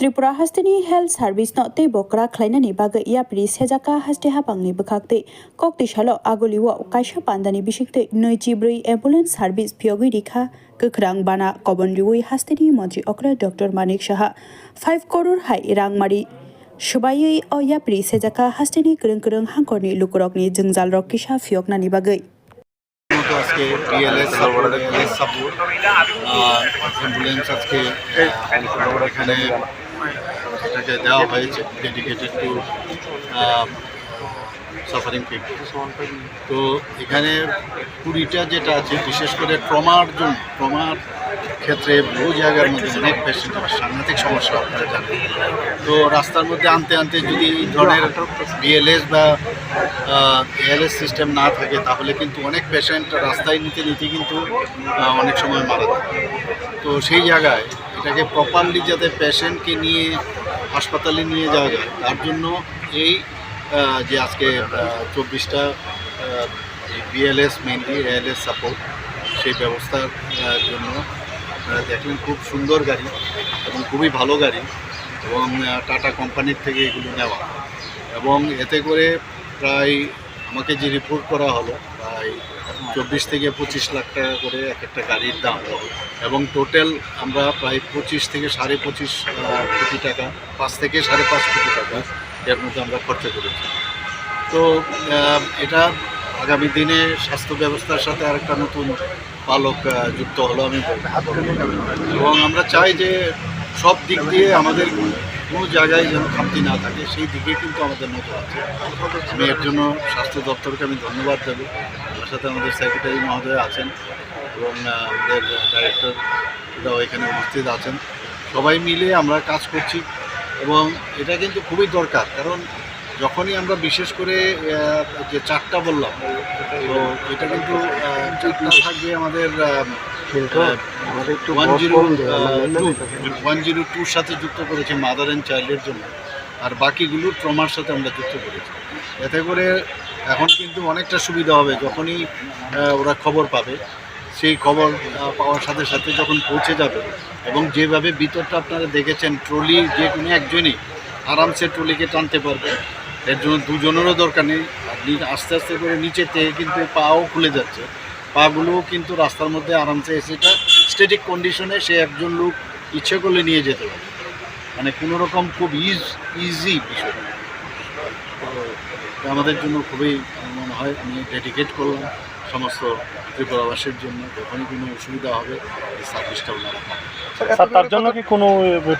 Tripura हास्टेनि health service नते बकरा खलाइनानि बागै याप्रि सेजाका हास्टे हापांनि बखाक्ते कक्ति सालो आगलिवा काइसा पान्दानि बिसिक्ते 94 एम्बुलेंस सार्भिस फियोगै रिखा गोख्रां बाना कबनरिवै हास्टेनि मन्त्रि अक्रा डक्टर मानिक साहा 5 करोड़ हाई रांमारि सुबायै अ याप्रि सेजाका हास्टेनि गोरों हांखरनि लुकुरकनि जोंजाल रकिसा फियोगनानि बागै আজকে বিএলএস সাপোর্ট অ্যাম্বুলেন্স আজকে এখানে এটাকে দেওয়া হয়েছে ডেডিকেটেড টু সাফারিং পিপল। তো এখানে 20টা যেটা আছে বিশেষ করে ট্রমার ক্ষেত্রে বহু জায়গার মধ্যে অনেক পেশেন্টের সাংঘাতিক সমস্যা আপনারা জানেন। তো রাস্তার মধ্যে আনতে যদি এই ধরনের বিএলএস বা এএলএস সিস্টেম না থাকে তাহলে কিন্তু অনেক পেশেন্ট রাস্তায় নিতে কিন্তু অনেক সময় মারা যায়। তো সেই জায়গায় এটাকে প্রপারলি যাতে পেশেন্টকে নিয়ে হাসপাতালে নিয়ে যাওয়া যায় তার জন্য এই যে আজকে 24টা বিএলএস মেইনলি এএলএস সাপোর্ট সেই ব্যবস্থার জন্য আপনারা দেখলেন খুব সুন্দর গাড়ি এবং খুবই ভালো গাড়ি এবং টাটা কোম্পানির থেকে এগুলো নেওয়া এবং এতে করে প্রায় আমাকে যে রিপোর্ট করা হলো প্রায় 24 থেকে 25 লাখ টাকা করে এক একটা গাড়ির দাম এবং টোটাল আমরা প্রায় 25 থেকে 25.5 কোটি টাকা 5 থেকে 5.5 কোটি টাকা এর মধ্যে আমরা খরচা করেছি। তো এটা আগামী দিনে স্বাস্থ্য ব্যবস্থার সাথে আরেকটা নতুন পালক যুক্ত হলো আমি এবং আমরা চাই যে সব দিক দিয়ে আমাদের কোনো জায়গায় যেন খামতি না থাকে সেই দিকে কিন্তু আমাদের নজর আছে। আমি এর জন্য স্বাস্থ্য দপ্তরকে আমি ধন্যবাদ দেবো। আমার সাথে আমাদের সেক্রেটারি মহোদয় আছেন এবং আমাদের ডাইরেক্টররাও এখানে উপস্থিত আছেন। সবাই মিলে আমরা কাজ করছি এবং এটা কিন্তু খুবই দরকার, কারণ যখনই আমরা বিশেষ করে যে 4টা বললাম তো এটা কিন্তু 4টা থাকবে আমাদের 102 সাথে যুক্ত করেছে মাদার অ্যান্ড চাইল্ডের জন্য, আর বাকিগুলো ট্রমার সাথে আমরা যুক্ত করেছি। এতে করে এখন কিন্তু অনেকটা সুবিধা হবে, যখনই ওরা খবর পাবে সেই খবর পাওয়ার সাথে সাথে যখন পৌঁছে যাবে এবং যেভাবে ভিতরটা আপনারা দেখেছেন ট্রলি যে কোনো একজনই আরামসে ট্রলিকে টানতে পারবে, এর জন্য দুজনেরও দরকার নেই। আস্তে আস্তে করে নিচে থেকে কিন্তু পাও খুলে যাচ্ছে, পাগুলোও কিন্তু রাস্তার মধ্যে আরামসে সেটা স্ট্যাটিক কন্ডিশনে সে একজন লোক ইচ্ছে করলে নিয়ে যেতে পারে, মানে কোনো রকম খুব ইজি বিষয়। তো আমাদের জন্য খুবই মনে হয় আমি ডেডিকেট করলাম সমস্ত ত্রিপুরাবাসীর জন্য, যখনই কোনো অসুবিধা হবে এই সার্ভিসটা ওনারা পাবে। তার জন্য কি কোনো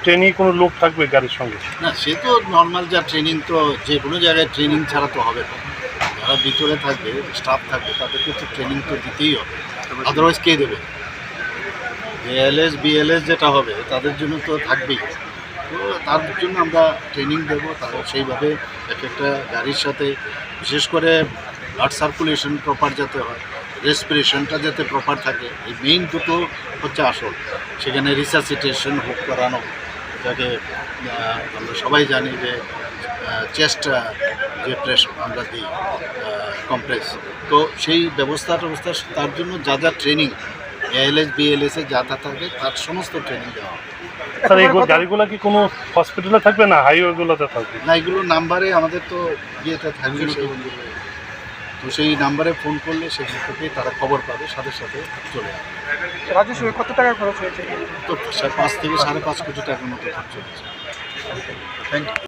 ট্রেনিং কোনো লোক থাকবে গাড়ির সঙ্গে? না, সে তো নর্মাল যা ট্রেনিং, তো যে কোনো জায়গায় ট্রেনিং ছাড়া তো হবে না। যারা ভিতরে থাকবে স্টাফ থাকবে তাদেরকে তো ট্রেনিং তো দিতেই হবে, আদারওয়াইজ কে দেবে? এএলএস বিএলএস যেটা হবে তাদের জন্য তো থাকবেই, তো তার জন্য আমরা ট্রেনিং দেবো। তারা সেইভাবে একটা গাড়ির সাথে বিশেষ করে ব্লাড সার্কুলেশন প্রপার যাতে হয়, রেসপিরেশনটা যাতে প্রপার থাকে, এই মেইন দুটো হচ্ছে আসল। সেখানে রিসাসিটেশন হোক করানো, যাকে আমরা সবাই জানি যে চেস্ট যে প্রেস আমরা দিই কমপ্রেস, তো সেই ব্যবস্থা তার জন্য যা ট্রেনিং এএলএস বিএলএসে যা থাকে তার সমস্ত ট্রেনিং দেওয়া হবে। স্যার এই গাড়িগুলো কি কোনো হসপিটালে থাকবে না হাইওয়েগুলোতে থাকবে? না, এগুলো নাম্বারে আমাদের তো ইয়েতে থাকবে, তো সেই নাম্বারে ফোন করলে সেখান থেকে তারা খবর পাবে, সাথে চলে আসবে। রাজস্ব কত টাকা খরচ হয়েছে? তো 5 থেকে 5.5 কোটি টাকার মতো খরচ হয়েছে। Thank you.